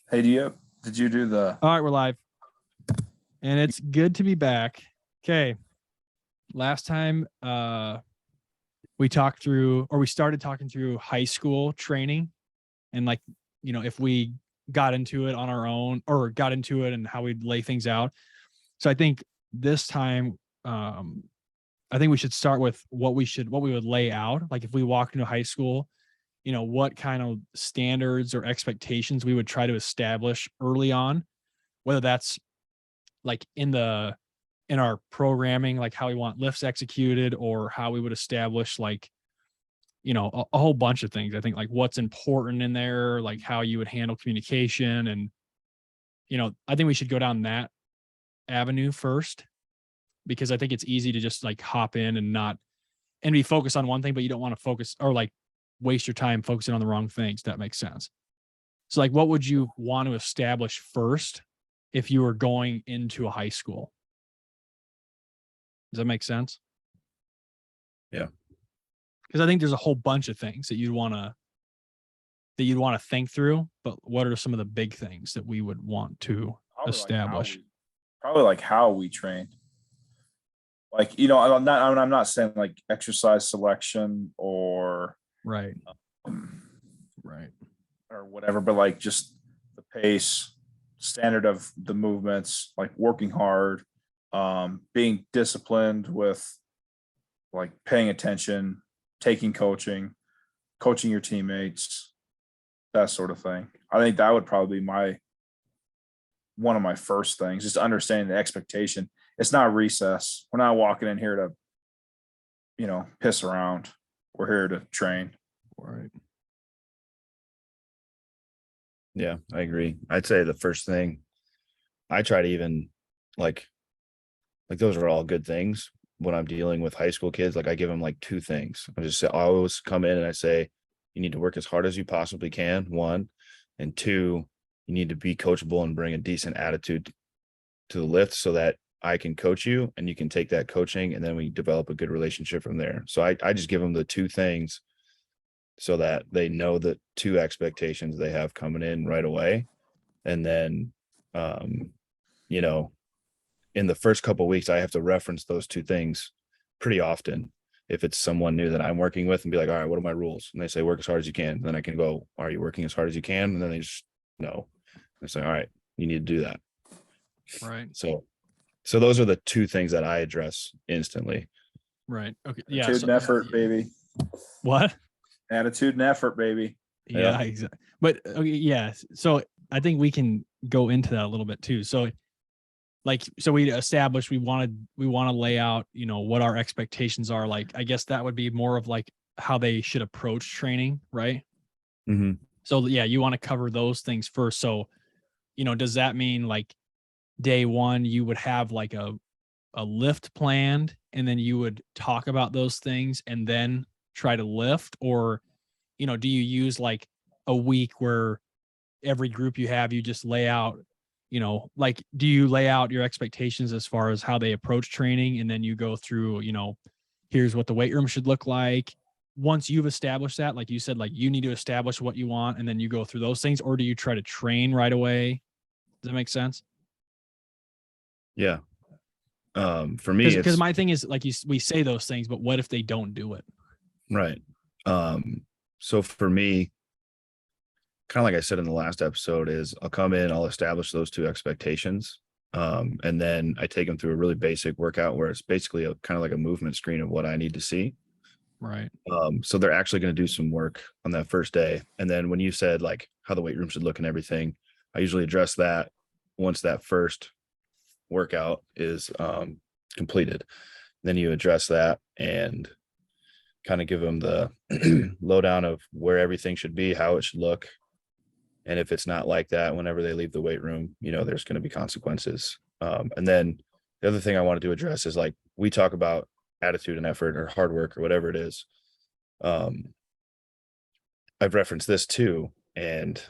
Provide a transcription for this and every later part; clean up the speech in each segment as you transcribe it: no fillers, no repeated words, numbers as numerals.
Hey, did you do the All right, we're live. And it's good to be back. Okay. Last time we talked through or we started talking through high school training and if we got into it on our own or got into it and how we'd lay things out. So I think this time I think we should start with what we would lay out. Like if we walked into high school, what kind of standards or expectations we would try to establish early on, whether that's like in our programming, like how we want lifts executed or how we would establish a whole bunch of things. I think like what's important in there, like how you would handle communication. And I think we should go down that avenue first, because I think it's easy to just like hop in and be focused on one thing, but you don't want to focus or like waste your time focusing on the wrong things. That makes sense. So like what would you want to establish first if you were going into a high school? Does that make sense? Yeah. Because I think there's a whole bunch of things that you'd want to think through, but what are some of the big things that we would want to establish? probably like how we train. Like, I'm not saying like exercise selection or Right. um, Right. or whatever, but like just the pace, standard of the movements, like working hard, being disciplined with like paying attention, taking coaching your teammates, that sort of thing. I think that would probably be one of my first things, just understanding the expectation. It's not recess. We're not walking in here to, piss around. We're here to train. Right. Yeah, I agree. I'd say the first thing I try to even like those are all good things when I'm dealing with high school kids. Like I give them like two things. I always come in and I say, you need to work as hard as you possibly can. One, and two, you need to be coachable and bring a decent attitude to the lift so that I can coach you and you can take that coaching and then we develop a good relationship from there. So I just give them the two things so that they know the two expectations they have coming in right away. And then, you know, in the first couple of weeks, I have to reference those two things pretty often. If it's someone new that I'm working with and be like, all right, what are my rules? And they say, work as hard as you can. And then I can go, are you working as hard as you can? And then they just no. I say, all right, you need to do that. Right. So those are the two things that I address instantly. Right. Okay. Yeah. Attitude and effort, baby. What? Attitude and effort, baby. Yeah, exactly. But okay, yeah. So I think we can go into that a little bit too. So we established we want to lay out, what our expectations are. Like, I guess that would be more of like how they should approach training, right? Mm-hmm. So yeah, you want to cover those things first. So, does that mean like day one you would have like a lift planned and then you would talk about those things and then try to lift? Or, do you use like a week where every group you have, you just lay out, like, do you lay out your expectations as far as how they approach training? And then you go through, here's what the weight room should look like. Once you've established that, like you said, like you need to establish what you want and then you go through those things, or do you try to train right away? Does that make sense? Yeah. For me, Because my thing is like we say those things, but what if they don't do it? right. So for me, kind of like I said in the last episode, is I'll come in, I'll establish those two expectations. And then I take them through a really basic workout where it's basically a kind of like a movement screen of what I need to see. Right. So they're actually going to do some work on that first day. And then when you said like how the weight room should look and everything, I usually address that once that first workout is completed. Then you address that and kind of give them the lowdown of where everything should be, how it should look. And if it's not like that, whenever they leave the weight room, there's going to be consequences. And then the other thing I wanted to address is like, we talk about attitude and effort or hard work or whatever it is. I've referenced this too. And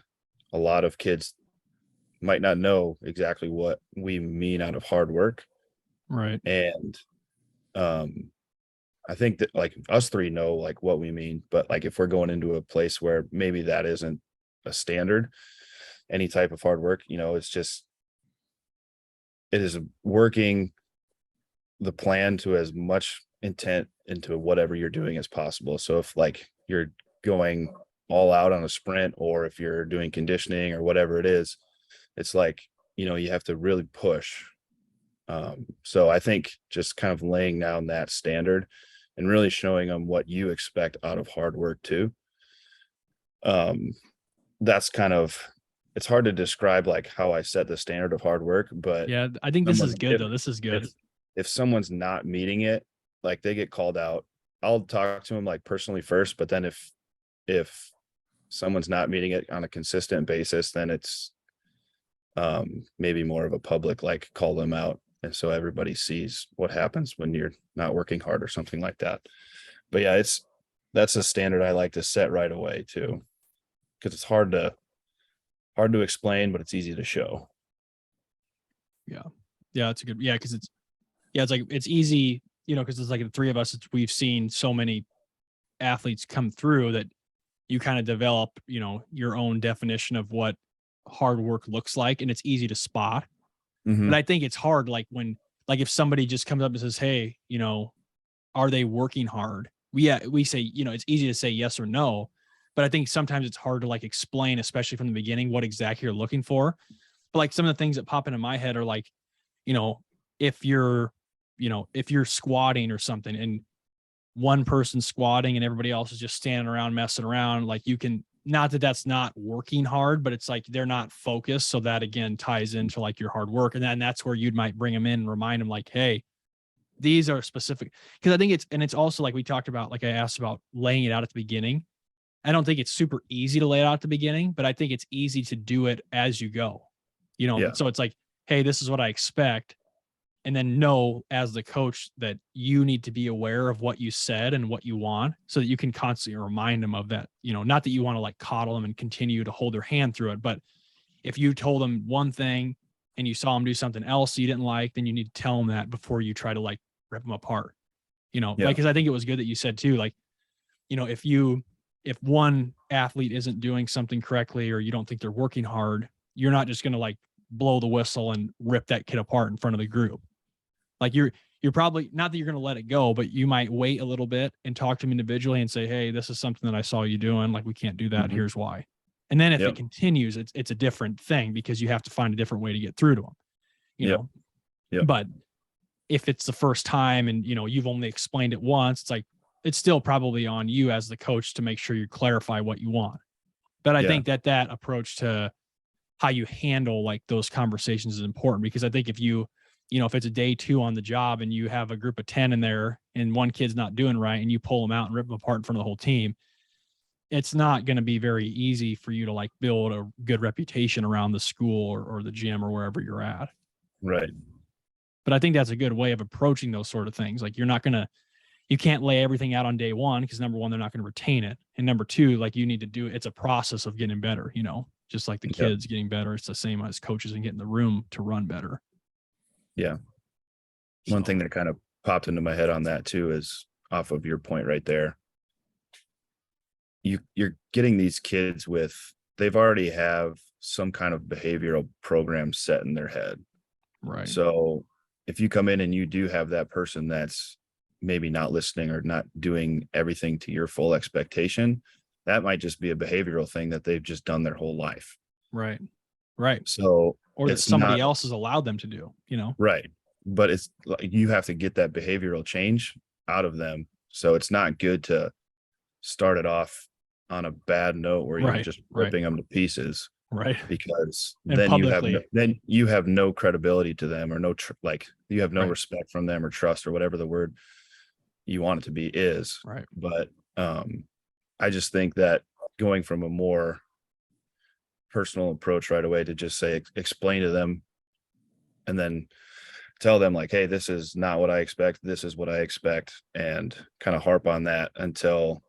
a lot of kids might not know exactly what we mean out of hard work. Right. And I think that like us three know like what we mean, but like if we're going into a place where maybe that isn't a standard, any type of hard work, it's just, it is working the plan to as much intent into whatever you're doing as possible. So if like you're going all out on a sprint, or if you're doing conditioning or whatever it is, it's like, you have to really push. So I think just kind of laying down that standard and really showing them what you expect out of hard work too. That's kind of, it's hard to describe like how I set the standard of hard work, but Yeah, I think this is someone- good if- though. This is good. if someone's not meeting it, like they get called out, I'll talk to them like personally first, but then if someone's not meeting it on a consistent basis, then it's maybe more of a public, like call them out. And so everybody sees what happens when you're not working hard or something like that. But yeah, that's a standard I like to set right away too, because it's hard to explain, but it's easy to show. Yeah, it's a good, yeah, because it's like, it's easy, because it's like the three of us, we've seen so many athletes come through that you kind of develop, your own definition of what hard work looks like, and it's easy to spot. Mhm. But I think it's hard, like when, like if somebody just comes up and says, hey, are they working hard? We say, it's easy to say yes or no, but I think sometimes it's hard to like explain, especially from the beginning, what exactly you're looking for. But like some of the things that pop into my head are like, if you're squatting or something and one person's squatting and everybody else is just standing around messing around, like you can, not that that's not working hard, but it's like they're not focused. So that again ties into like your hard work. And then that's where you might bring them in and remind them like, hey, these are specific. Because I think it's also like we talked about, like I asked about laying it out at the beginning. I don't think it's super easy to lay it out at the beginning, but I think it's easy to do it as you go. Yeah. So it's like, hey, this is what I expect. And then know as the coach that you need to be aware of what you said and what you want so that you can constantly remind them of that, not that you want to like coddle them and continue to hold their hand through it. But if you told them one thing and you saw them do something else you didn't like, then you need to tell them that before you try to like rip them apart, like, cause I think it was good that you said too, like, if one athlete isn't doing something correctly, or you don't think they're working hard, you're not just going to like blow the whistle and rip that kid apart in front of the group. Like you're probably not that you're going to let it go, but you might wait a little bit and talk to them individually and say, hey, this is something that I saw you doing. Like, we can't do that. Mhm. Here's why. And then if Yep. it continues, it's a different thing because you have to find a different way to get through to them, Yep. Yep. But if it's the first time and, you've only explained it once, it's like, it's still probably on you as the coach to make sure you clarify what you want. But I Yeah. think that approach to how you handle like those conversations is important, because I think if if it's a day 2 on the job and you have a group of 10 in there and one kid's not doing right and you pull them out and rip them apart in front of the whole team, it's not going to be very easy for you to like build a good reputation around the school or the gym or wherever you're at. Right. But I think that's a good way of approaching those sort of things. Like you can't lay everything out on day 1 because number 1, they're not going to retain it. And number 2, like you need to do, it's a process of getting better, just like the Yep. kids getting better. It's the same as coaches and getting the room to run better. Yeah. One So, thing that kind of popped into my head on that too is off of your point right there. You're getting these kids they've already have some kind of behavioral program set in their head. right. So if you come in and you do have that person that's maybe not listening or not doing everything to your full expectation, that might just be a behavioral thing that they've just done their whole life. Right. Right. So Or that it's somebody not- else has allowed them to do, Right. But it's like you have to get that behavioral change out of them. So it's not good to start it off on a bad note where you're Right, just right. ripping them to pieces, right. because And then you have no credibility to them, or you have no Right. respect from them, or trust, or whatever the word you want it to be is. Right. But I just think that going from a more personal approach right away to just say, explain to them, and then tell them like, hey, this is not what I expect. This is what I expect. And kind of harp on that until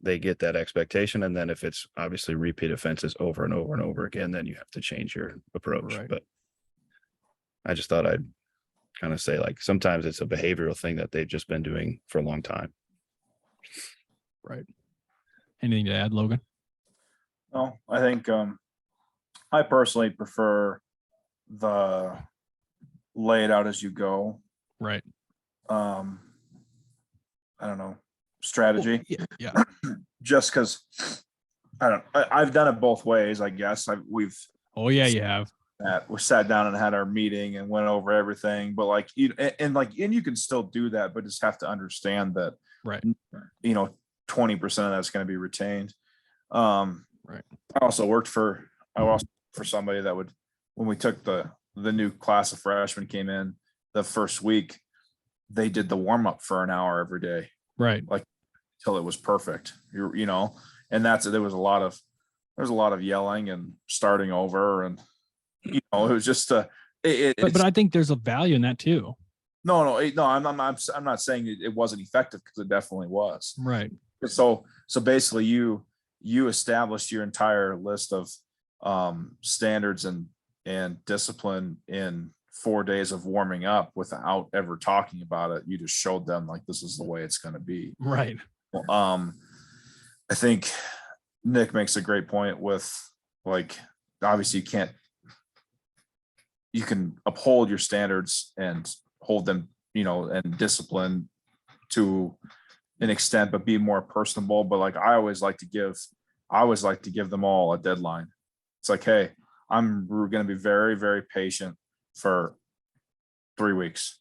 they get that expectation. And then if it's obviously repeat offenses over and over and over again, then you have to change your approach. Right. But I just thought I'd kind of say, like, sometimes it's a behavioral thing that they've just been doing for a long time. Right. Anything to add, Logan? No, I think I personally prefer the lay it out as you go. Right. I don't know, strategy. Yeah. Just because I've done it both ways, I guess. We've Oh yeah, you have. we sat down and had our meeting and went over everything, but like and you can still do that, but just have to understand that, Right. 20% of that's going to be retained. Right. I also worked for somebody that would, when we took the new class of freshmen came in the first week, they did the warm up for an hour every day Right. till it was perfect. And there was a lot of yelling and starting over, and it was just But I think there's a value in that too. no, I'm not saying it wasn't effective, because it definitely was. Right. So basically you established your entire list of standards and discipline in 4 days of warming up without ever talking about it. You just showed them, like, this is the way it's going to be. Right. I think Nick makes a great point with, like, obviously you can uphold your standards and hold them, and discipline to an extent, but be more personable. But like, I always like to give them all a deadline. It's like, hey, we're going to be very, very patient for 3 weeks,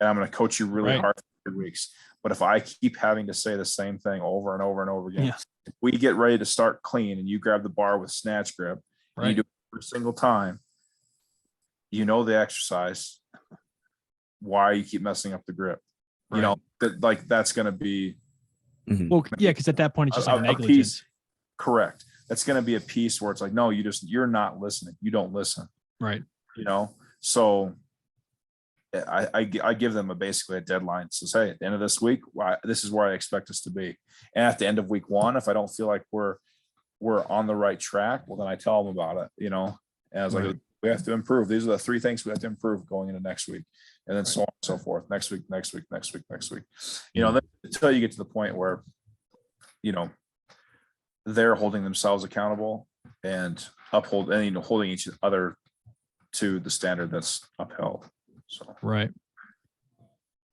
and I'm going to coach you really Right. hard for 3 weeks. But if I keep having to say the same thing over and over and over again, Yeah. if we get ready to start clean and you grab the bar with snatch grip, and you Right. do it every single time, the exercise, why you keep messing up the grip, Right. that's going to be Well, yeah, because at that point it's just like a negligence. piece. Correct. That's going to be a piece where it's like, no, you're not listening. You don't listen. Right. So I give them basically a deadline. Says, hey, at the end of this week, this is where I expect us to be. And at the end of week 1, if I don't feel like we're on the right track, well, then I tell them about it, and I was Right. like, we have to improve. These are the 3 things we have to improve going into next week, and then so on and so forth. Next week. Then until you get to the point where, they're holding themselves accountable and holding each other to the standard that's upheld. So Right.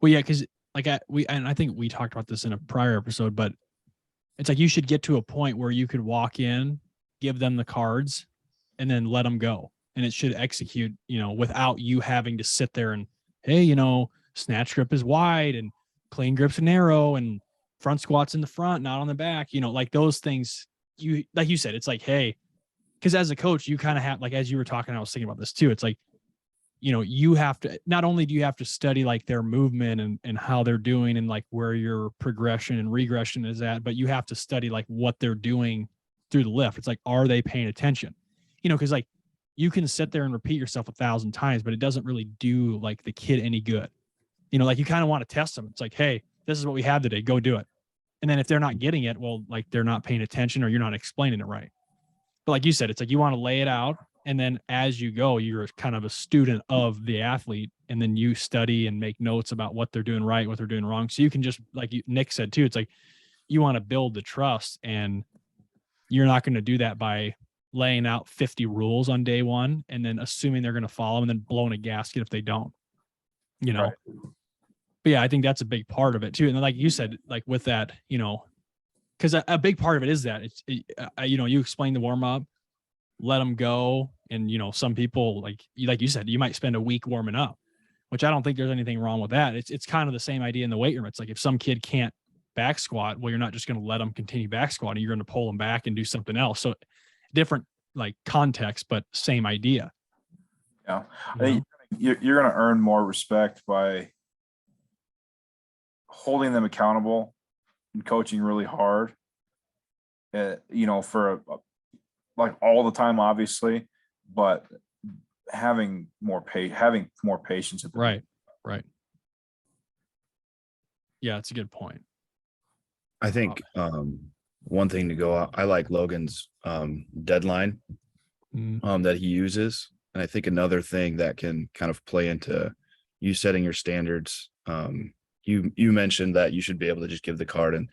Well, yeah, because I think we talked about this in a prior episode, but it's like you should get to a point where you could walk in, give them the cards, and then let them go, and it should execute, without you having to sit there and, hey, snatch grip is wide and clean grip's narrow and front squats in the front, not on the back, like those things. Like you said, it's like, hey, because as a coach, you kind of have, like, as you were talking, I was thinking about this too. It's like, you have to, not only do you have to study like their movement and how they're doing and like where your progression and regression is at, but you have to study like what they're doing through the lift. It's like, are they paying attention? Because like you can sit there and repeat yourself 1,000 times, but it doesn't really do like the kid any good. Like you kind of want to test them. It's like, hey, this is what we have today. Go do it. And then if they're not getting it, well, like they're not paying attention or you're not explaining it right. But like you said, it's like you want to lay it out. And then as you go, you're kind of a student of the athlete, and then you study and make notes about what they're doing right, what they're doing wrong. So you can just, like Nick said too, it's like you want to build the trust, and you're not going to do that by laying out 50 rules on day 1 and then assuming they're going to follow them and then blowing a gasket if they don't, Right. But yeah, I think that's a big part of it too. And then, like you said, like with that, because a big part of it is that you explain the warm up, let them go. And, some people, like you said, you might spend a week warming up, which I don't think there's anything wrong with that. It's kind of the same idea in the weight room. It's like, if some kid can't back squat, well, you're not just going to let them continue back squatting. You're going to pull them back and do something else. So different like context, but same idea. Yeah. I think you're going to earn more respect by holding them accountable and coaching really hard, for like all the time, obviously, but having more patience at the Right. Yeah, it's a good point. I think one thing to go out, I like Logan's deadline that he uses. And I think another thing that can kind of play into you setting your standards. You mentioned that you should be able to just give the card and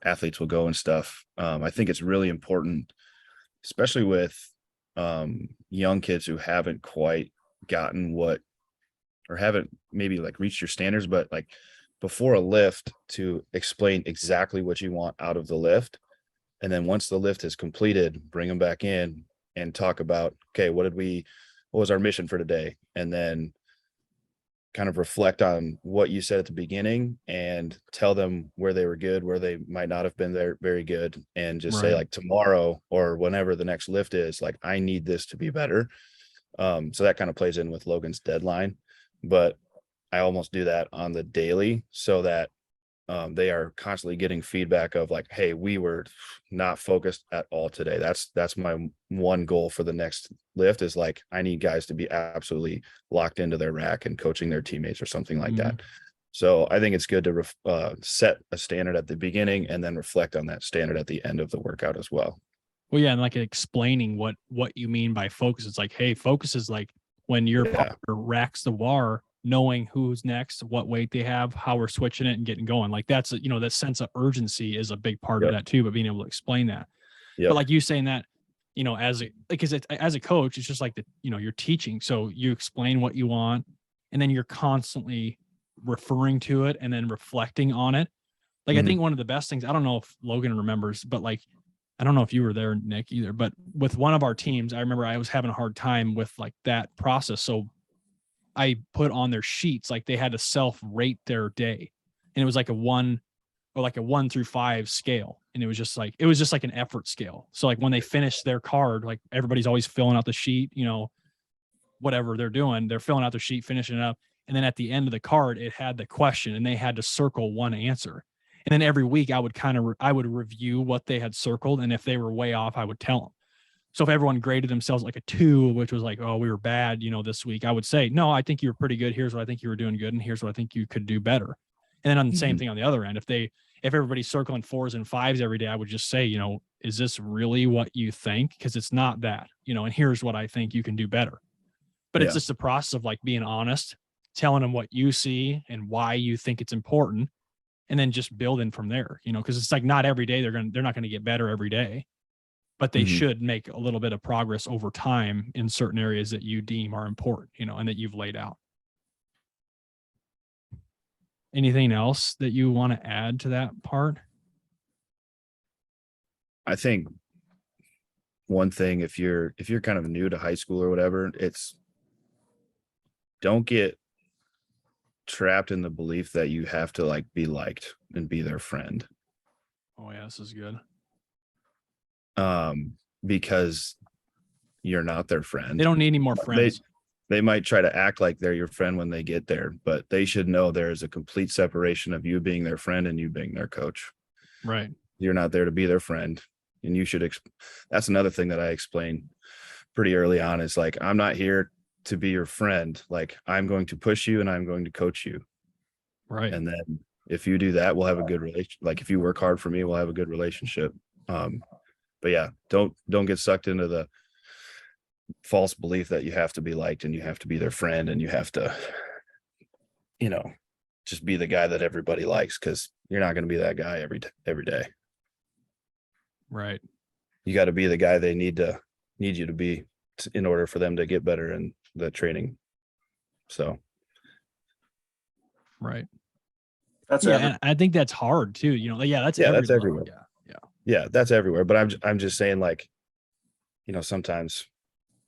athletes will go and stuff. I think it's really important, especially with young kids who haven't quite gotten what, or haven't maybe like reached your standards, but like before a lift, to explain exactly what you want out of the lift. And then once the lift is completed, bring them back in and talk about, okay, what was our mission for today? And then kind of reflect on what you said at the beginning and tell them where they were good, where they might not have been there very good. And just say Right. like tomorrow or whenever the next lift is, like, I need this to be better. So that kind of plays in with Logan's deadline, but I almost do that on the daily so that they are constantly getting feedback of like, hey, we were not focused at all today. That's my one goal for the next lift, is like, I need guys to be absolutely locked into their rack and coaching their teammates or something like that. So I think it's good to set a standard at the beginning and then reflect on that standard at the end of the workout as well. Well, yeah, and like explaining what you mean by focus. It's like, hey, focus is like when your partner racks the bar, knowing who's next, what weight they have, how we're switching it and getting going. Like that's, that sense of urgency is a big part of that too, but being able to explain that. But like you saying that, as a coach, it's just like you're teaching. So you explain what you want, and then you're constantly referring to it and then reflecting on it. Like I think one of the best things, I don't know if Logan remembers, but like, I don't know if you were there, Nick, either, but with one of our teams, I remember I was having a hard time with like that process. So I put on their sheets, like they had to self-rate their day. And it was like a 1 through 5 scale. And it was just like an effort scale. So like when they finished their card, like everybody's always filling out the sheet, whatever they're doing, they're filling out their sheet, finishing it up. And then at the end of the card, it had the question and they had to circle one answer. And then every week I would review what they had circled. And if they were way off, I would tell them. So if everyone graded themselves like a 2, which was like, oh, we were bad, this week, I would say, no, I think you were pretty good. Here's what I think you were doing good. And here's what I think you could do better. And then on the same thing on the other end, if everybody's circling 4s and 5s every day, I would just say, is this really what you think? Because it's not that, and here's what I think you can do better. But it's just the process of like being honest, telling them what you see and why you think it's important, and then just building from there, because it's like not every day they're not going to get better every day, but they should make a little bit of progress over time in certain areas that you deem are important, and that you've laid out. Anything else that you want to add to that part? I think one thing, if you're kind of new to high school or whatever, it's, don't get trapped in the belief that you have to like be liked and be their friend. Oh yeah, this is good. Because you're not their friend. They don't need any more friends. They might try to act like they're your friend when they get there, but they should know there is a complete separation of you being their friend and you being their coach. Right. You're not there to be their friend. And you should, that's another thing that I explained pretty early on, is like, I'm not here to be your friend. Like, I'm going to push you and I'm going to coach you. Right. And then if you do that, we'll have a good relation. Like if you work hard for me, we'll have a good relationship. But yeah, don't get sucked into the false belief that you have to be liked and you have to be their friend and you have to, just be the guy that everybody likes, because you're not going to be that guy every day. Right. You got to be the guy they need you to be in order for them to get better in the training. So. Right. That's and I think that's hard too. That's that's everywhere. Yeah, that's everywhere. But I'm just saying, like, sometimes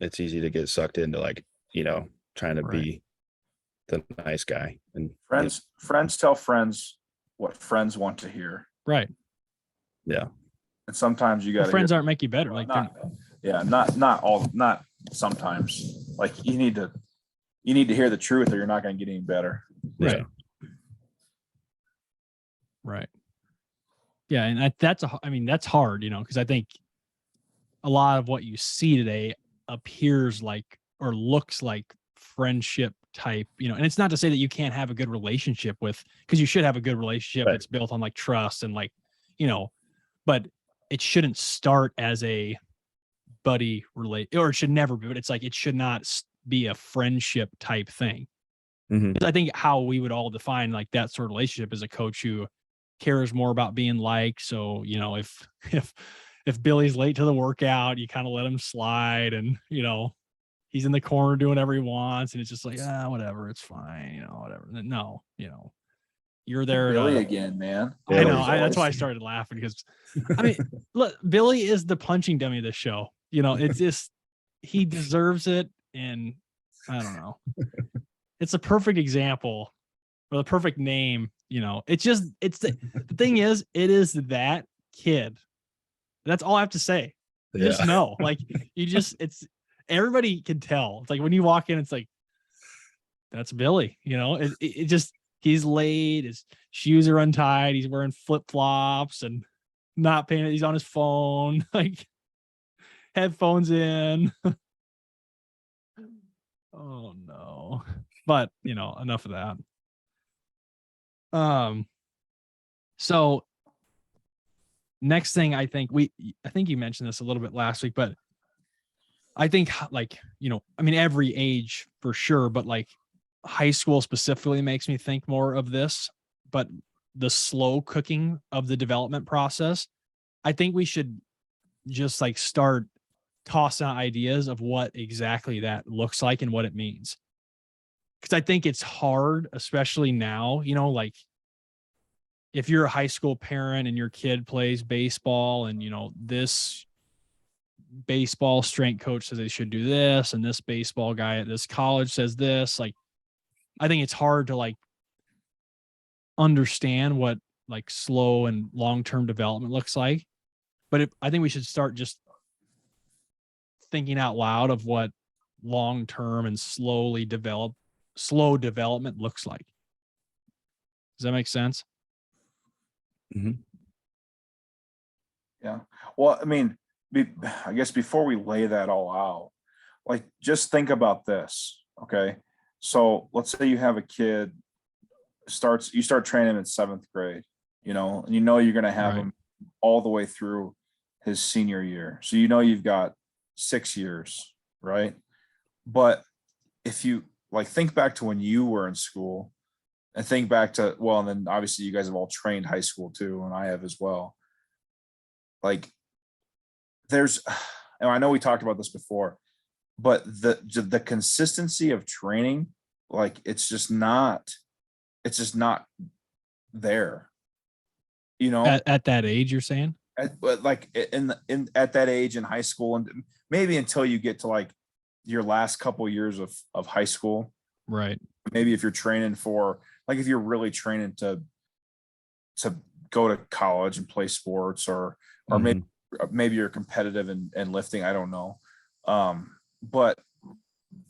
it's easy to get sucked into like, trying to be the nice guy. And friends tell friends what friends want to hear. Right. Yeah. And sometimes you got to friends aren't make you better. Well, Like not sometimes. Like you need to hear the truth or you're not going to get any better. Right. Yeah. Right. Yeah. And that's hard, because I think a lot of what you see today appears like, or looks like friendship type, and it's not to say that you can't have a good relationship with, because you should have a good relationship that's built on like trust and like, but it shouldn't start as a buddy or it should never be, but it's like, it should not be a friendship type thing. Because I think how we would all define like that sort of relationship is a coach who cares more about being liked. So, if if Billy's late to the workout, you kind of let him slide, and he's in the corner doing whatever he wants, and it's just like, whatever, it's fine, whatever. And then, no, you're there. Billy again, man. I know. Billy's That's why I always- started laughing, because I mean, look, Billy is the punching dummy of this show. It's just, he deserves it. And I don't know. It's a perfect example, or the perfect name. It's the thing is, it is that kid. That's all I have to say. Just know, like, it's, everybody can tell. It's like when you walk in, it's like, that's Billy. It just, he's late, his shoes are untied, he's wearing flip-flops and not paying it. He's on his phone, like headphones in. Oh no. But enough of that. So next thing, I think you mentioned this a little bit last week, but I think, like, every age for sure, but like high school specifically makes me think more of this, but the slow cooking of the development process. I think we should just like start tossing out ideas of what exactly that looks like and what it means. Because I think it's hard, especially now, like if you're a high school parent and your kid plays baseball, and this baseball strength coach says they should do this, and this baseball guy at this college says this, like, I think it's hard to like understand what like slow and long-term development looks like. But I think we should start just thinking out loud of what long-term and slow development looks like. Does that make sense? Mhm. Yeah. Well, I mean, I guess before we lay that all out, like, just think about this. Okay. So let's say you have a kid you start training in 7th grade, and you're going to have Right. him all the way through his senior year. So, you've got 6 years, right? But if you like think back to when you were in school, and think back to, well, and then obviously you guys have all trained high school too, and I have as well. Like, and I know we talked about this before, but the consistency of training, like, it's just not there, At that age, you're saying? but like at that age in high school, and maybe until you get to like your last couple years of high school. Right. Maybe if you're training for, like, if you're really training to go to college and play sports, or maybe you're competitive in lifting, I don't know. But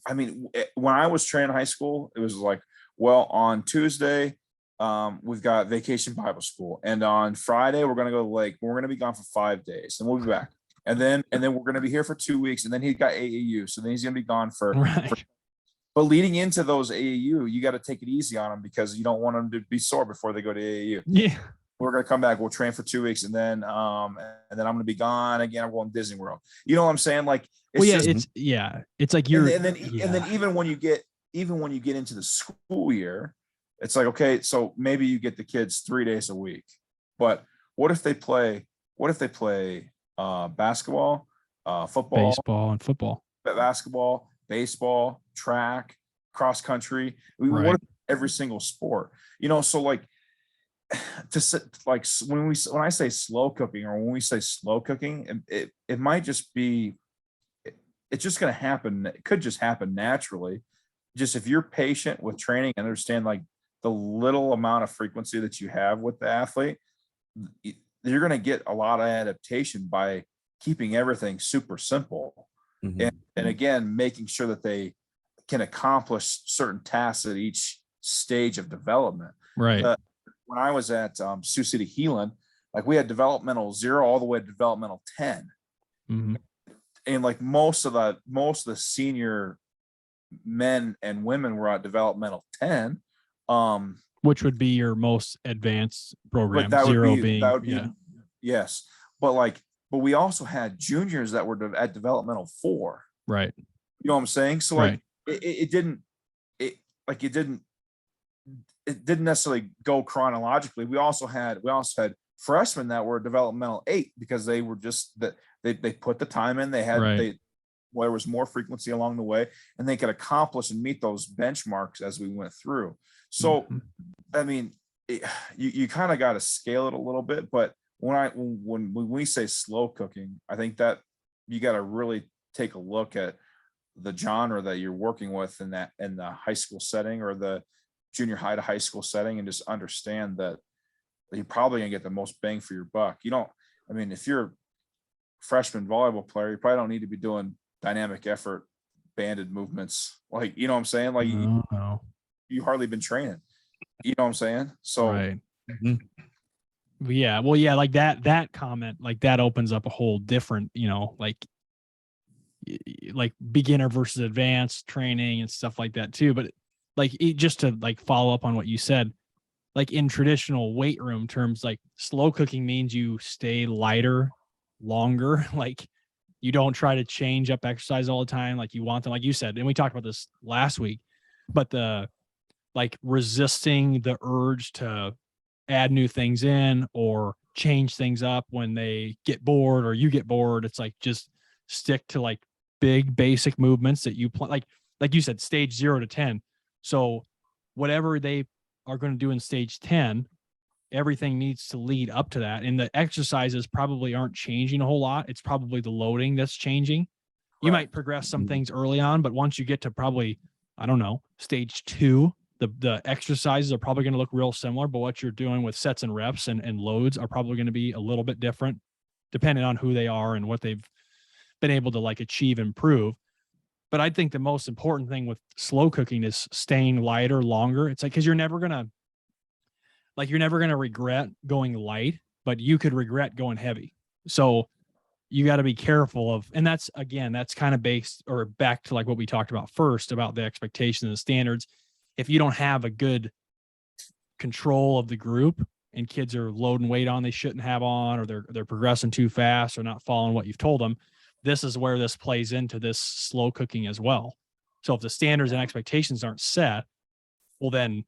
I mean, when I was training high school, it was like, well, on Tuesday, we've got vacation Bible school, and on Friday we're gonna go to the lake. We're gonna be gone for 5 days, and we'll be back. And then we're gonna be here for 2 weeks, and then he got AAU, so then he's gonna be gone for. Right. But leading into those AAU, you got to take it easy on them, because you don't want them to be sore before they go to AAU. Yeah. We're gonna come back. We'll train for 2 weeks, and then I'm gonna be gone again. I'm going to Disney World. You know what I'm saying? Like, Well, yeah, it's like you're, and then even when you get into the school year, it's like, okay, so maybe you get the kids 3 days a week, but what if they play basketball, football, baseball and football. basketball, baseball, track, cross country. Right. What if every single sport? So like, when I say slow cooking, or when we say slow cooking, it might just be, it's just going to happen. It could just happen naturally. Just if you're patient with training and understand like the little amount of frequency that you have with the athlete, you're going to get a lot of adaptation by keeping everything super simple. And again, making sure that they can accomplish certain tasks at each stage of development. Right. When I was at Sioux City Healing, like, we had developmental 0 all the way to developmental 10. Mhm. And like most of the senior men and women were at developmental 10. Which would be your most advanced program. But that would 0 be, being, yes. But we also had juniors that were at developmental 4. right. You know what I'm saying? So like, it didn't necessarily go chronologically. We also had freshmen that were developmental 8 because they were just that they put the time in. They had Right. well, there was more frequency along the way, and they could accomplish and meet those benchmarks as we went through. So, Mhm. I mean, you kind of got to scale it a little bit. But when we say slow cooking, I think that you got to really take a look at the genre that you're working with in the high school setting or the junior high to high school setting, and just understand that you're probably gonna get the most bang for your buck. You don't, I mean, if you're a freshman volleyball player, you probably don't need to be doing dynamic effort banded movements. Like, you know what I'm saying? Like No. you hardly been training. You know what I'm saying? So Right. Mhm. Yeah. Well, yeah, like that comment, like that opens up a whole different, like beginner versus advanced training and stuff like that too. But like just to like follow up on what you said, like in traditional weight room terms, like slow cooking means you stay lighter longer. Like you don't try to change up exercise all the time. Like you want them, like you said, and we talked about this last week, but the like resisting the urge to add new things in or change things up when they get bored or you get bored. It's like just stick to like big basic movements that you plan, like you said, stage 0 to 10. So whatever they are going to do in stage 10, everything needs to lead up to that. And the exercises probably aren't changing a whole lot. It's probably the loading that's changing. You might progress some things early on, but once you get to probably, I don't know, stage 2, the exercises are probably going to look real similar, but what you're doing with sets and reps and loads are probably going to be a little bit different depending on who they are and what they've been able to like achieve and prove. But I think the most important thing with slow cooking is staying lighter longer. It's like, cause you're never going to regret going light, but you could regret going heavy. So you got to be careful of, and that's kind of based or back to like what we talked about first about the expectations and the standards. If you don't have a good control of the group and kids are loading weight on they shouldn't have on, or they're progressing too fast or not following what you've told them, this is where this plays into this slow cooking as well. So if the standards and expectations aren't set, well, then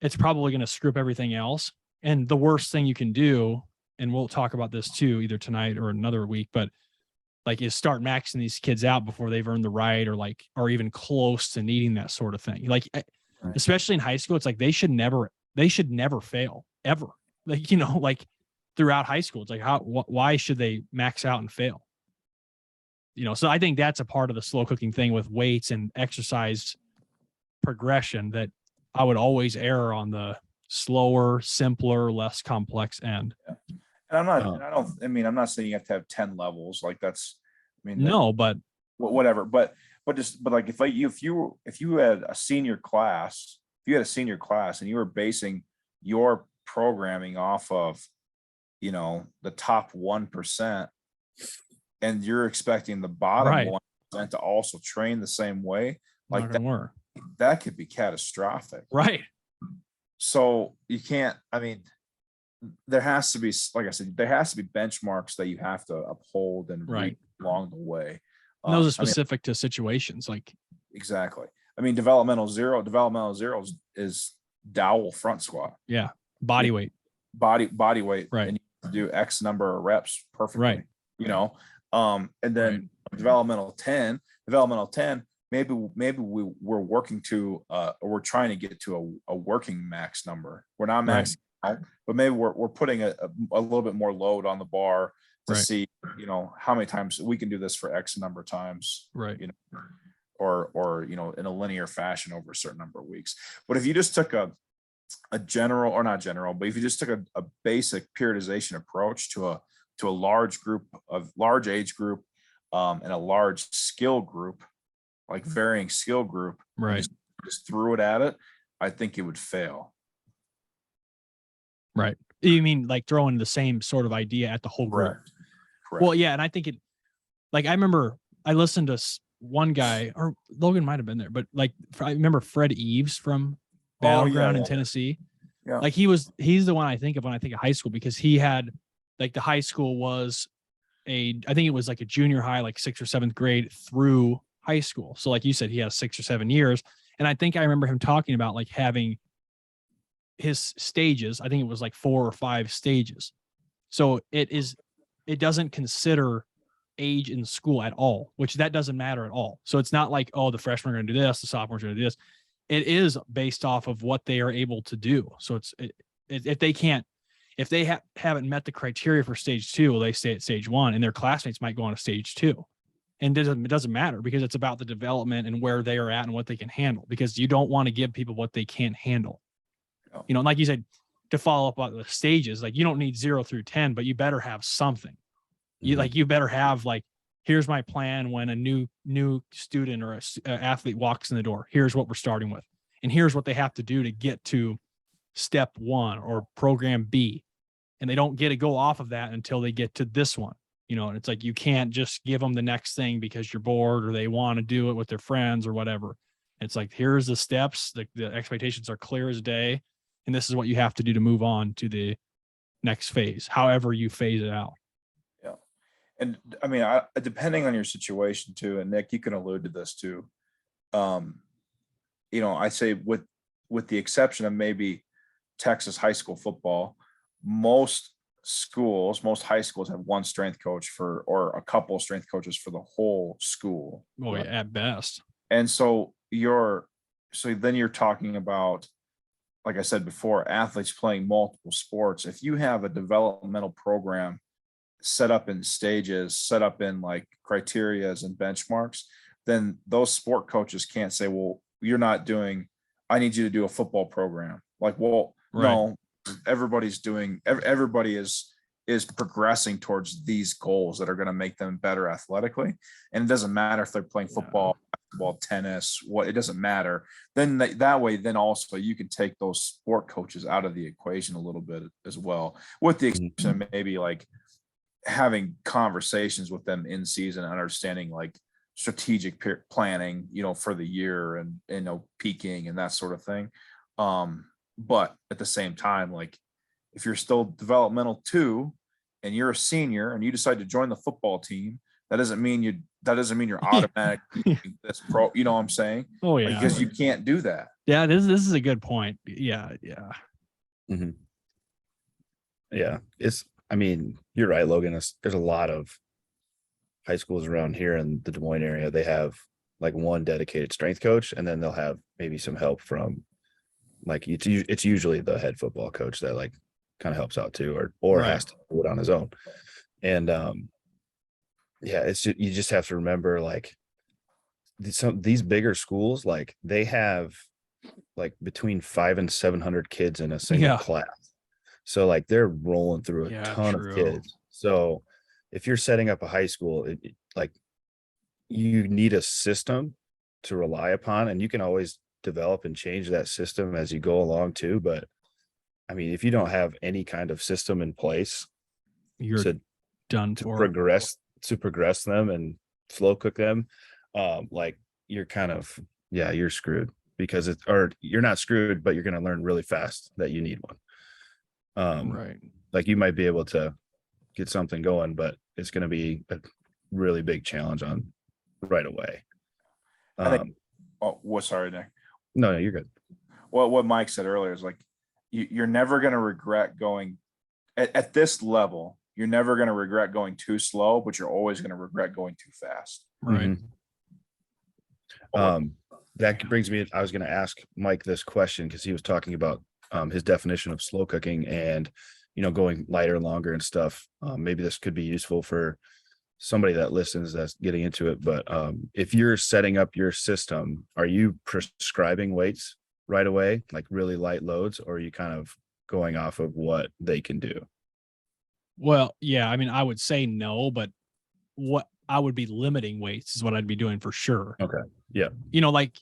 it's probably going to screw up everything else. And the worst thing you can do, and we'll talk about this too, either tonight or another week, but like is start maxing these kids out before they've earned the right or like are even close to needing that sort of thing. Like, especially in high school, it's like they should never fail ever. Like, like throughout high school, it's like why should they max out and fail? So I think that's a part of the slow cooking thing with weights and exercise progression that I would always err on the slower, simpler, less complex end. And I'm not saying you have to have 10 levels. Like that's, No, but whatever. But like if you had a senior class, and you were basing your programming off of, the top 1%, and you're expecting the bottom Right. 1% to also train the same way, like not gonna work. that could be catastrophic. Right. So you can't, there has to be, like I said, there has to be benchmarks that you have to uphold and reach along the way. And those are specific to situations. Like exactly. Developmental zero is dowel front squat. Yeah. Body weight. Body weight. Right. And you do X number of reps perfectly. Right. And then developmental 10, maybe we're working to or we're trying to get to a working max number. We're not maxing out, but maybe we're putting a little bit more load on the bar to see, how many times we can do this for X number of times. Right. Or in a linear fashion over a certain number of weeks. But if you just took a general, or not general, but if you just took a basic periodization approach to a large age group and a large skill group, like varying skill group, just threw it at it, I think it would fail. Right. You mean like throwing the same sort of idea at the whole group? Correct. Well, yeah. And I think I remember I listened to one guy, or Logan might've been there, but like, I remember Fred Eves from Battleground in Tennessee. Yeah. Like he's the one I think of when I think of high school, because he had like the high school was I think it was like a junior high, like 6th or 7th grade through high school. So like you said, he has 6 or 7 years. And I think I remember him talking about like having his stages. I think it was like 4 or 5 stages. So it doesn't consider age in school at all, which that doesn't matter at all. So it's not like, oh, the freshmen are going to do this, the sophomores are going to do this. It is based off of what they are able to do. So if they haven't met the criteria for stage 2, well, they stay at stage 1, and their classmates might go on to stage 2. And it doesn't matter, because it's about the development and where they are at and what they can handle, because you don't want to give people what they can't handle. You know, like you said, to follow up on the stages, like you don't need 0 through 10, but you better have something. You better have like, here's my plan when a new student or a athlete walks in the door. Here's what we're starting with, and here's what they have to do to get to step 1 or program B. And they don't get to go off of that until they get to this one. You know, and it's like, you can't just give them the next thing because you're bored or they want to do it with their friends or whatever. It's like, here's the steps. The expectations are clear as day. And this is what you have to do to move on to the next phase, however you phase it out. Yeah. And I mean, depending on your situation too, and Nick, you can allude to this too. You know, I say with the exception of maybe Texas high school football, most high schools have one strength coach or a couple of strength coaches for the whole school. Oh, yeah, at best. And so then you're talking about, like I said before, athletes playing multiple sports. If you have a developmental program set up in stages, set up in like criterias and benchmarks, then those sport coaches can't say, well, I need you to do a football program. Like, well, right. No, everybody is progressing towards these goals that are going to make them better athletically. And it doesn't matter if they're playing football, basketball, tennis, it doesn't matter. Then that way, then also you can take those sport coaches out of the equation a little bit as well, with the exception of maybe like having conversations with them in season, understanding like strategic planning, you know, for the year and, you know, peaking and that sort of thing. But at the same time, like if you're still developmental 2 and you're a senior and you decide to join the football team, that doesn't mean you're automatically this pro, you know what I'm saying? Oh yeah. Because you can't do that. Yeah, this is a good point. Yeah. Mm-hmm. Yeah. I mean, you're right, Logan. There's a lot of high schools around here in the Des Moines area. They have like one dedicated strength coach, and then they'll have maybe some help from, like, it's usually the head football coach that like kind of helps out too, or Right. has to do it on his own. And yeah, you just have to remember, like, these bigger schools, like they have like between 500 and 700 kids in a single class. So like they're rolling through a ton of kids. So if you're setting up a high school, like you need a system to rely upon, and you can always develop and change that system as you go along too. But I mean, if you don't have any kind of system in place, you're done to for progress them and slow cook them, like you're kind of, you're screwed, because you're not screwed, but you're going to learn really fast that you need one. Right. Like you might be able to get something going, but it's going to be a really big challenge on right away. Sorry, Nick. No, you're good. Well, what Mike said earlier is like, you're never going to regret going at this level. You're never going to regret going too slow, but you're always going to regret going too fast. Right. Mm-hmm. That brings me, I was going to ask Mike this question, because he was talking about his definition of slow cooking and, you know, going lighter and longer and stuff. Maybe this could be useful for somebody that listens that's getting into it. But if you're setting up your system, are you prescribing weights right away, like really light loads, or are you kind of going off of what they can do? Well, yeah, I mean, I would say no, but what I would be limiting weights is what I'd be doing for sure. Okay. Yeah. You know, like,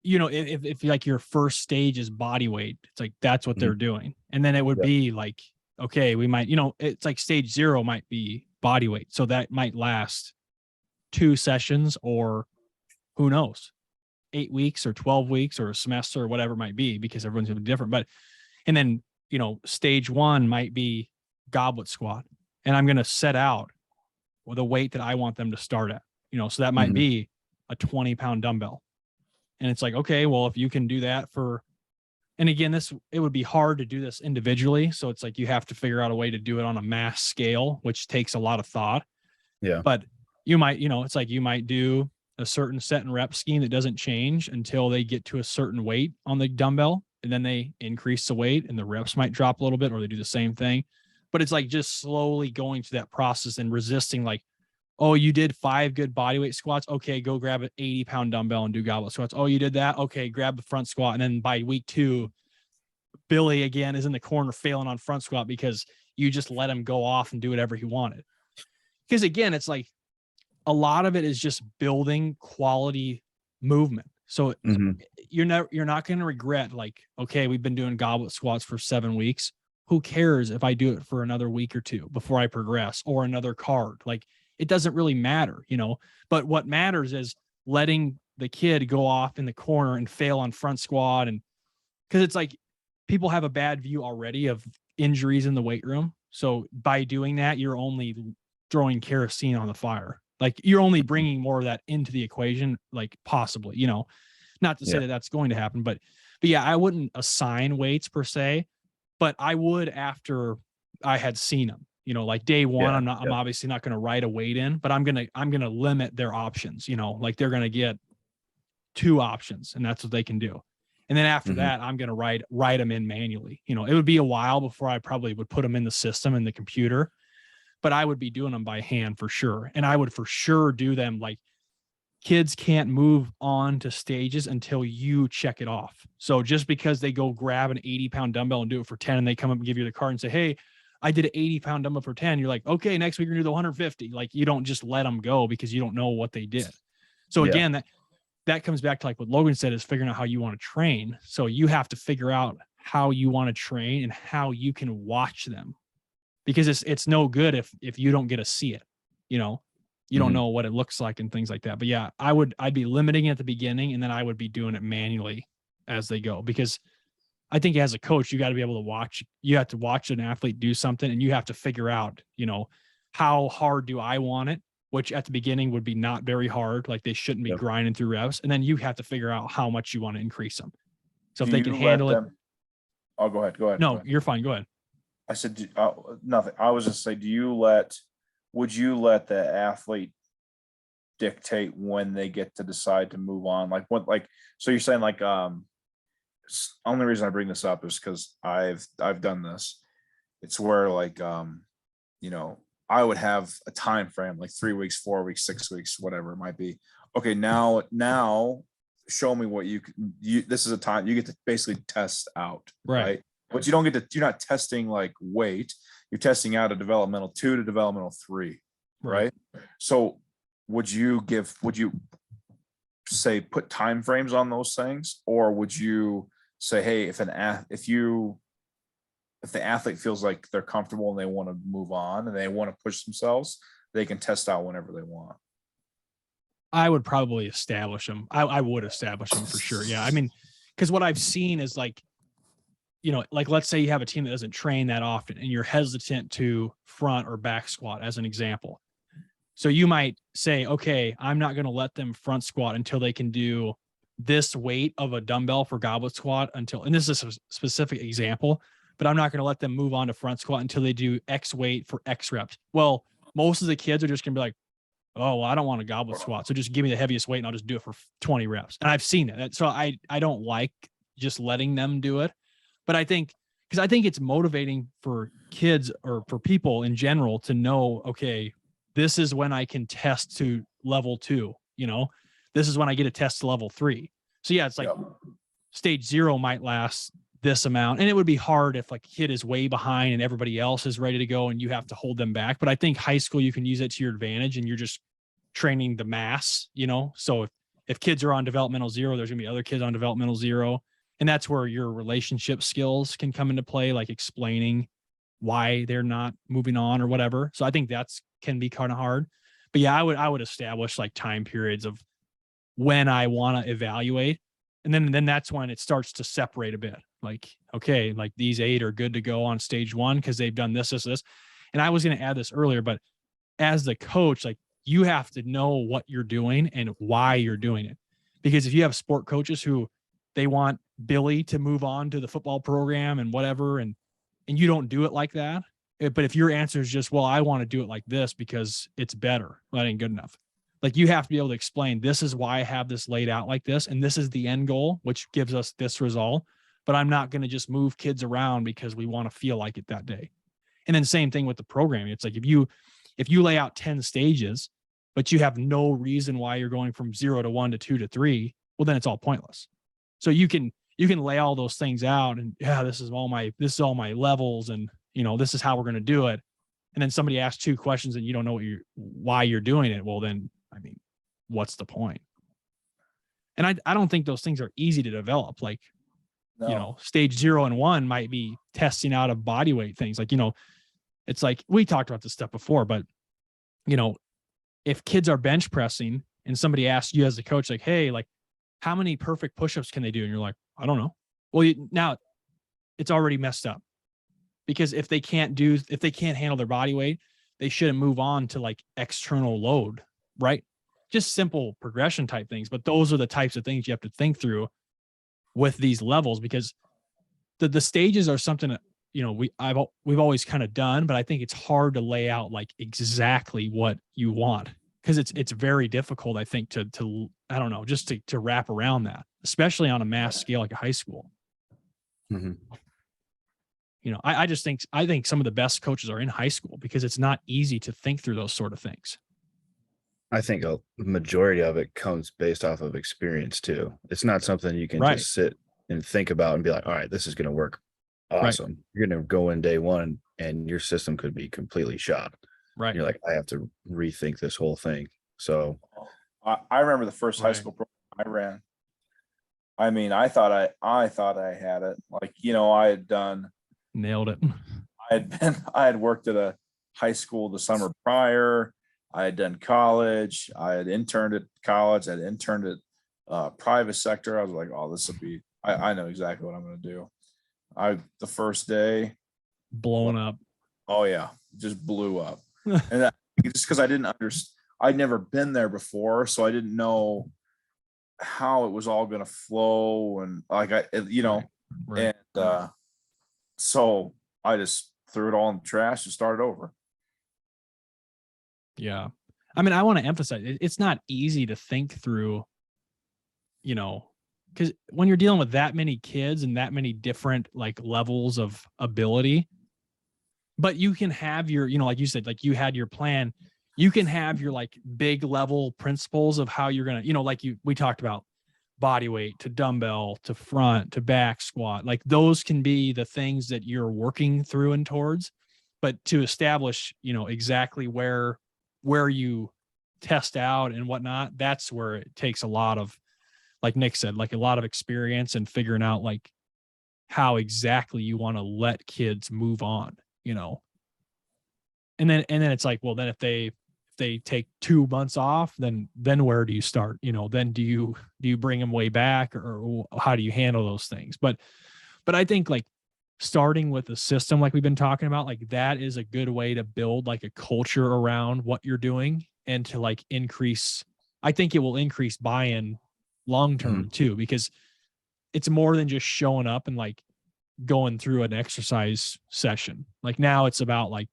you know, if like your first stage is body weight, it's like, that's what they're doing. And then it would be like, okay, we might, you know, it's like stage 0 might be body weight. So that might last 2 sessions, or who knows, 8 weeks or 12 weeks or a semester or whatever it might be, because everyone's going to be different. But, and then, you know, stage 1 might be goblet squat, and I'm going to set out with a weight that I want them to start at, you know, so that might be a 20-pound dumbbell. And it's like, okay, well, if you can do that for and again, it would be hard to do this individually. So it's like you have to figure out a way to do it on a mass scale, which takes a lot of thought. Yeah. But you might, it's like you might do a certain set and rep scheme that doesn't change until they get to a certain weight on the dumbbell. And then they increase the weight and the reps might drop a little bit, or they do the same thing. But it's like just slowly going through that process and resisting, like, oh, you did 5 good bodyweight squats. Okay, go grab an 80-pound dumbbell and do goblet squats. Oh, you did that. Okay, grab the front squat. And then by week 2, Billy again is in the corner failing on front squat because you just let him go off and do whatever he wanted. Because again, it's like a lot of it is just building quality movement. So you're not going to regret, like, okay, we've been doing goblet squats for 7 weeks. Who cares if I do it for another week or 2 before I progress, or another card? Like, it doesn't really matter, but what matters is letting the kid go off in the corner and fail on front squat. And because it's like people have a bad view already of injuries in the weight room. So by doing that, you're only throwing kerosene on the fire. Like, you're only bringing more of that into the equation, like, possibly, not to say that that's going to happen, but yeah, I wouldn't assign weights per se, but I would after I had seen them. Like day one, I'm obviously not going to write a weight in, but I'm going to limit their options, like they're going to get 2 options and that's what they can do. And then after that, I'm going to write them in manually. It would be a while before I probably would put them in the system, in the computer, but I would be doing them by hand for sure. And I would for sure do them, like, kids can't move on to stages until you check it off. So just because they go grab an 80-pound dumbbell and do it for 10, and they come up and give you the card and say, hey, I did an 80-pound dumbbell for 10. You're like, okay, next week we're gonna do the 150. Like, you don't just let them go because you don't know what they did. So again, that comes back to, like, what Logan said, is figuring out how you want to train. So you have to figure out how you want to train and how you can watch them, because it's no good if you don't get to see it, you don't know what it looks like and things like that. But yeah, I'd be limiting it at the beginning, and then I would be doing it manually as they go, because I think as a coach, you got to be able to watch. You have to watch an athlete do something, and you have to figure out, how hard do I want it? Which at the beginning would be not very hard. Like, they shouldn't be grinding through reps. And then you have to figure out how much you want to increase them. So if they can handle it. Oh, go ahead. No, you're fine. Go ahead. I said nothing. I was just say, would you let the athlete dictate when they get to decide to move on? So you're saying, like, only reason I bring this up is because I've done this. It's where, like, I would have a time frame, like 3 weeks, 4 weeks, 6 weeks, whatever it might be. Okay, now show me what this is a time you get to basically test out, right? But you don't get to, you're not testing like weight, you're testing out a developmental 2 to developmental 3, right? So would you say put time frames on those things, or would you say, hey, if the athlete feels like they're comfortable and they want to move on and they want to push themselves, they can test out whenever they want? I would probably establish them. I would establish them for sure. Yeah. I mean, because what I've seen is, like, like, let's say you have a team that doesn't train that often and you're hesitant to front or back squat, as an example. So you might say, okay, I'm not going to let them front squat until they can do this weight of a dumbbell for goblet squat and this is a specific example, but I'm not going to let them move on to front squat until they do X weight for X reps. Well, most of the kids are just going to be like, oh, well, I don't want a goblet squat, so just give me the heaviest weight and I'll just do it for 20 reps. And I've seen it. So I don't like just letting them do it. But I think it's motivating for kids, or for people in general, to know, okay, this is when I can test to level 2, this is when I get a test to level 3. So yeah, it's like stage 0 might last this amount. And it would be hard if, like, a kid is way behind and everybody else is ready to go and you have to hold them back. But I think high school, you can use it to your advantage, and you're just training the mass, So if kids are on developmental 0, there's gonna be other kids on developmental 0. And that's where your relationship skills can come into play, like explaining why they're not moving on or whatever. So I think can be kind of hard. But yeah, I would establish, like, time periods of when I want to evaluate. And then that's when it starts to separate a bit. Like, okay, like, these 8 are good to go on stage 1 because they've done this. And I was going to add this earlier, but as the coach, like, you have to know what you're doing and why you're doing it. Because if you have sport coaches who they want Billy to move on to the football program and whatever, and you don't do it like that. But if your answer is just, well, I want to do it like this because it's better, well, that ain't good enough. Like, you have to be able to explain, this is why I have this laid out like this, and this is the end goal, which gives us this result. But I'm not going to just move kids around because we want to feel like it that day. And then same thing with the programming. It's like, if you lay out 10 stages, but you have no reason why you're going from 0 to 1 to 2 to 3, well, then it's all pointless. So you can lay all those things out, and this is all my levels, and this is how we're going to do it. And then somebody asks 2 questions and you don't know why you're doing it. Well, then, I mean, what's the point? And I don't think those things are easy to develop. Like, No. stage 0 and 1 might be testing out of body weight things. Like, it's like, we talked about this stuff before, but if kids are bench pressing and somebody asks you as a coach, like, hey, like, how many perfect push-ups can they do? And you're like, I don't know. Well, now it's already messed up, because if they can't handle their body weight, they shouldn't move on to like external load, right? Just simple progression type things. But those are the types of things you have to think through with these levels, because the stages are something that, we've always kind of done, but I think it's hard to lay out like exactly what you want, because it's very difficult, I think, to I don't know, just to wrap around that, especially on a mass scale like a high school. Mm-hmm. I think some of the best coaches are in high school, because it's not easy to think through those sort of things. I think a majority of it comes based off of experience too. It's not something you can just sit and think about and be like, all right, this is going to work. Awesome. Right. You're going to go in day one and your system could be completely shot. Right. You're like, I have to rethink this whole thing. So I remember the first high school program I ran. I mean, I thought I had it. Like, I had done. Nailed it. I had worked at a high school the summer prior. I had done college. I had interned at college. I had interned at private sector. I was like, oh, this will be, I know exactly what I'm going to do. The first day, blown up. Oh yeah, just blew up. And just because I didn't understand, I'd never been there before, so I didn't know how it was all going to flow, and like Right. And so I just threw it all in the trash and started over. Yeah, I mean, I want to emphasize, it's not easy to think through, because when you're dealing with that many kids and that many different like levels of ability, but you can have your, like you said, like you had your plan, you can have your like big level principles of how you're going to, we talked about body weight to dumbbell to front to back squat. Like those can be the things that you're working through and towards, but to establish, exactly where you test out and whatnot, that's where it takes a lot of, like Nick said, like a lot of experience and figuring out like how exactly you want to let kids move on, and then it's like, well, then if they take 2 months off, then where do you start? Then do you bring them way back, or how do you handle those things? But I think like starting with a system like we've been talking about, like that is a good way to build like a culture around what you're doing, and to like increase, I think it will increase buy-in long-term too, because it's more than just showing up and like going through an exercise session. Like now it's about like,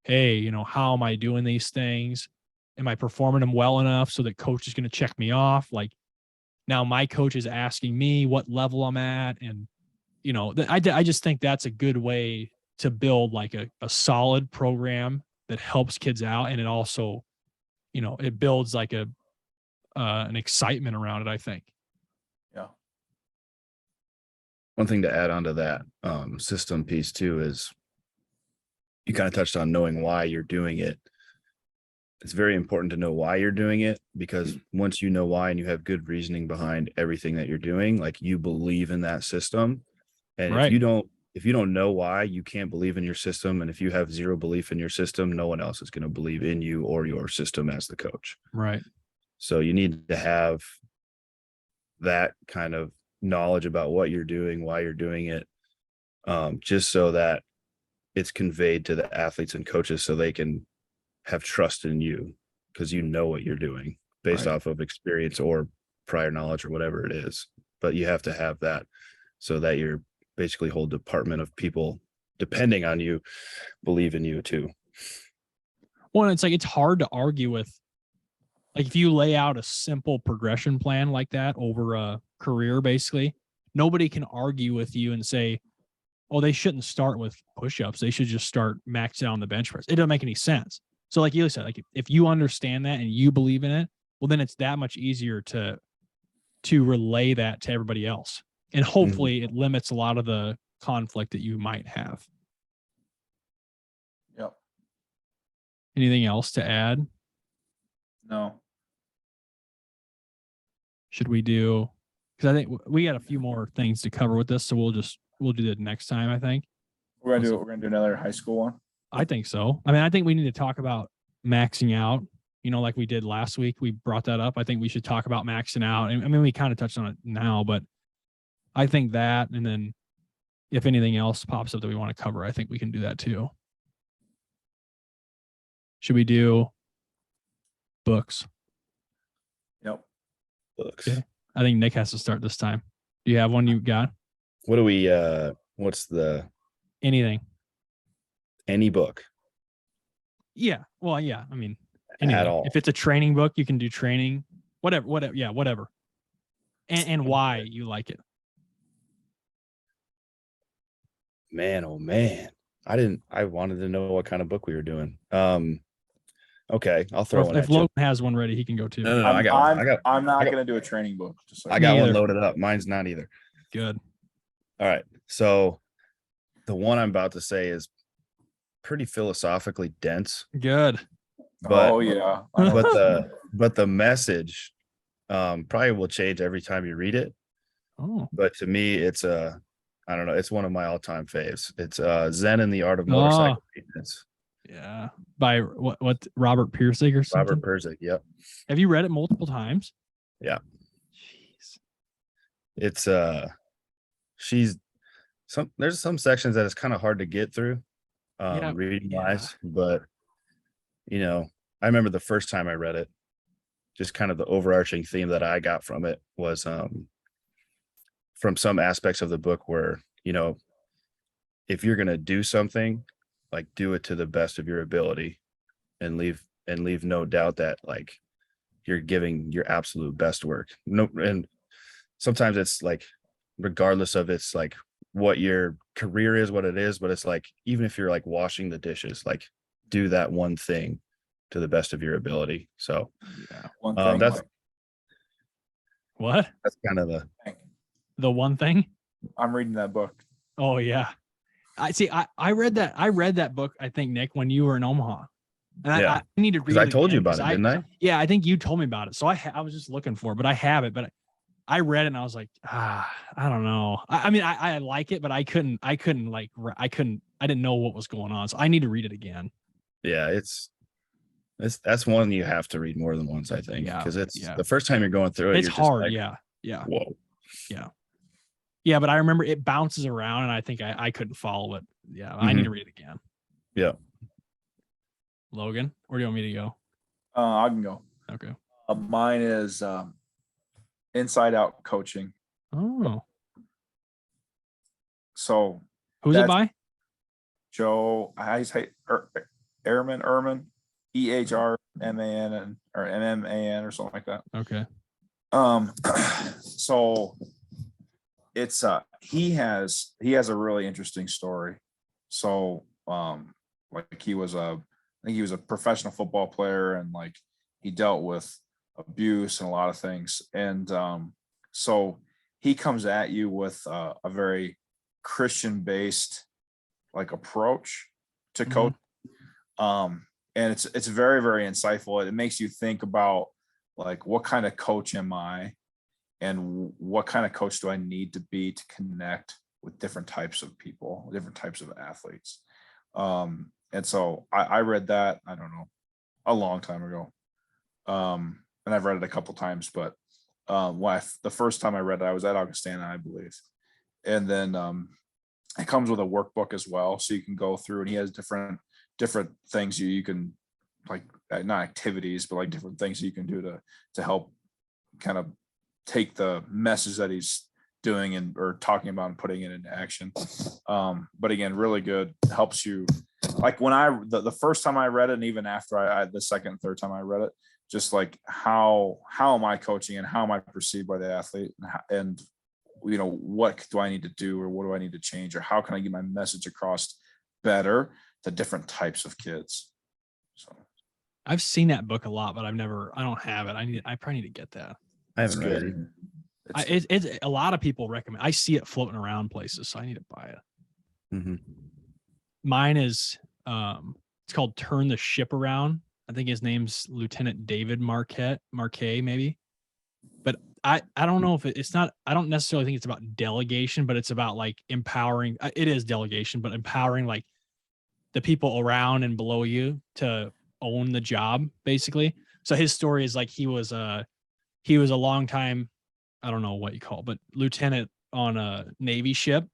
hey, how am I doing these things? Am I performing them well enough so that coach is going to check me off? Like now my coach is asking me what level I'm at. And, I just think that's a good way to build like a solid program that helps kids out. And it also, it builds like an excitement around it, I think. Yeah. One thing to add on to that system piece too is you kind of touched on knowing why you're doing it. It's very important to know why you're doing it, because once you know why and you have good reasoning behind everything that you're doing, like you believe in that system. And right. if you don't know why, you can't believe in your system. And if you have zero belief in your system, no one else is going to believe in you or your system as the coach. Right. So you need to have that kind of knowledge about what you're doing, why you're doing it, just so that it's conveyed to the athletes and coaches so they can have trust in you, because you know what you're doing based off of experience or prior knowledge or whatever it is. but you have to have that so that your basically whole department of people depending on you believe in you too. Well, it's like it's hard to argue with. Like if you lay out a simple progression plan like that over a career, basically, nobody can argue with you and say, "Oh, they shouldn't start with push-ups. They should just start maxing out on the bench press." It doesn't make any sense. So, like you said, like if you understand that and you believe in it, well, then it's that much easier to relay that to everybody else, and hopefully, it limits a lot of the conflict that you might have. Yep. Anything else to add? No. Should we do? Because I think we got a few more things to cover with this, so we'll do that next time. I think. We're gonna do another high school one. I think so. I mean, I think we need to talk about maxing out. You know, like we did last week. We brought that up. I think we should talk about maxing out. And I mean, we kind of touched on it now, but I think that, and then if anything else pops up that we want to cover, I think we can do that too. Should we do books? Yep. Books. Okay. I think Nick has to start this time. Do you have one you got? What do we what's the Anything? any book? Yeah. Well, yeah. I mean, anything. At all. If it's a training book, you can do training. Whatever. Yeah, whatever. And why you like it. Man, oh man. I wanted to know what kind of book we were doing. Okay, I'll throw Or one if at you. Logan has one ready, he can go too. No, I got one. I'm not I got- gonna do a training book. Just so I you got Me one either. loaded up. Mine's not either. Good. All right. So the one I'm about to say is pretty philosophically dense, Good. but oh yeah. I know. but the message probably will change every time you read it. Oh. But to me, it's I don't know, it's one of my all-time faves. It's Zen and the Art of Motorcycle Maintenance. Yeah. By what Robert Pirsig or something? Robert Pirsig. Yep. Have you read it multiple times? Yeah. Jeez. It's there's some sections that it's kind of hard to get through reading wise, but you know, I remember the first time I read it, just kind of the overarching theme that I got from it was from some aspects of the book where, you know, if you're going to do something, like do it to the best of your ability and leave no doubt that like you're giving your absolute best work. No, and sometimes it's like, regardless of it's like what your career is, what it is, but it's like, even if you're like washing the dishes, like do that one thing to the best of your ability. So Yeah. One thing. that's What? kind of The one thing? I'm reading that book. Oh yeah. I see. I read that book, I think, Nick, when you were in Omaha. And Yeah. I need to read because it I told you again, about it, 'cause didn't I? Yeah, I think you told me about it. So I was just looking for it, but I have it. But I read it and I was like, I don't know. I mean, I like it, but I didn't know what was going on. So I need to read it again. Yeah, that's one you have to read more than once, I think, Yeah, because it's yeah. the first time you're going through it. It's you're hard. just like, Yeah. Yeah. whoa. Yeah. But I remember it bounces around and I think I couldn't follow it. Yeah. I need to read it again. Yeah. Logan, or do you want me to go? I can go. Okay. Mine is Inside Out Coaching. Oh, So who's it That's- by? Joe, I say Ehrman, EHRMAN or MMAN or something like that. Okay. So it's he has a really interesting story. So like I think he was a professional football player, and like he dealt with abuse and a lot of things. And so he comes at you with a very Christian based like approach to coach. And it's very, very insightful. It makes you think about like, what kind of coach am I, and what kind of coach do I need to be to connect with different types of people, different types of athletes. And so I read that, I don't know, a long time ago. And I've read it a couple times, but the first time I read it, I was at Augustana, I believe. And then it comes with a workbook as well, so you can go through, and he has different things you can, like, not activities, but like different things you can do to help kind of take the message that he's doing and or talking about and putting it into action. But again, really good, helps you. Like when the first time I read it, and even after I the second and third time I read it, just like how am I coaching and how am I perceived by the athlete, and you know, what do I need to do, or what do I need to change, or how can I get my message across better to different types of kids. So I've seen that book a lot, but I don't have it. I probably need to get that. I it's haven't read it good. either. It's a lot of people recommend. I see it floating around places, so I need to buy it. Mm-hmm. Mine is it's called Turn the Ship Around. I think his name's Lieutenant David Marquet maybe. But I don't know if it's not, I don't necessarily think it's about delegation, but it's about like empowering. It is delegation, but empowering like the people around and below you to own the job, basically. So his story is like he was a long time, I don't know what you call it, but lieutenant on a Navy ship.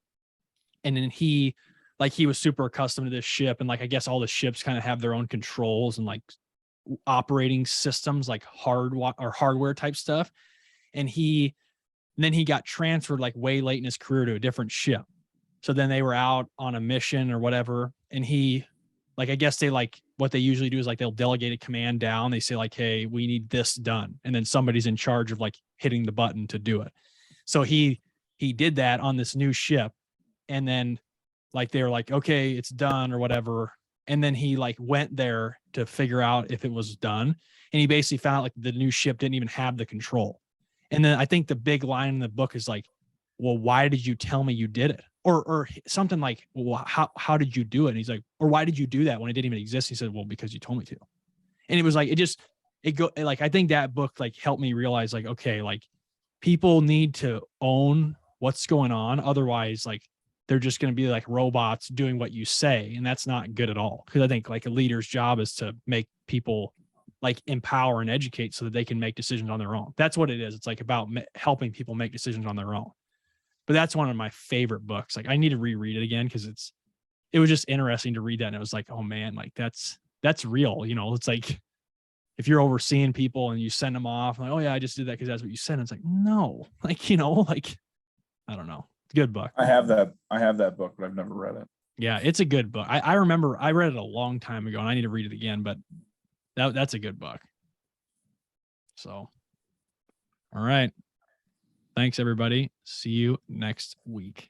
And then he was super accustomed to this ship. And like, I guess all the ships kind of have their own controls and like operating systems, like hardware type stuff. And then he got transferred like way late in his career to a different ship. So then they were out on a mission or whatever. And he, like, I guess they like what they usually do is like they'll delegate a command down. They say like, hey, we need this done. And then somebody's in charge of like hitting the button to do it. So he did that on this new ship. And then like they were like, okay, it's done or whatever. And then he like went there to figure out if it was done. And he basically found out like the new ship didn't even have the control. And then I think the big line in the book is like, well, why did you tell me you did it? Or something like, well, how did you do it? And he's like, or why did you do that when it didn't even exist? He said, well, because you told me to. And it was like, I think that book like helped me realize like, okay, like people need to own what's going on. Otherwise, like they're just going to be like robots doing what you say. And that's not good at all. Cause I think like a leader's job is to make people like empower and educate so that they can make decisions on their own. That's what it is. It's like about helping people make decisions on their own. But that's one of my favorite books. Like I need to reread it again because it was just interesting to read that. And it was like, oh man, like that's real. You know, it's like if you're overseeing people and you send them off, like, oh yeah, I just did that because that's what you said. And it's like, no, like, you know, like, I don't know. Good book. I have that book, but I've never read it. Yeah, it's a good book. I remember I read it a long time ago and I need to read it again, but that's a good book. So, all right. Thanks everybody. See you next week.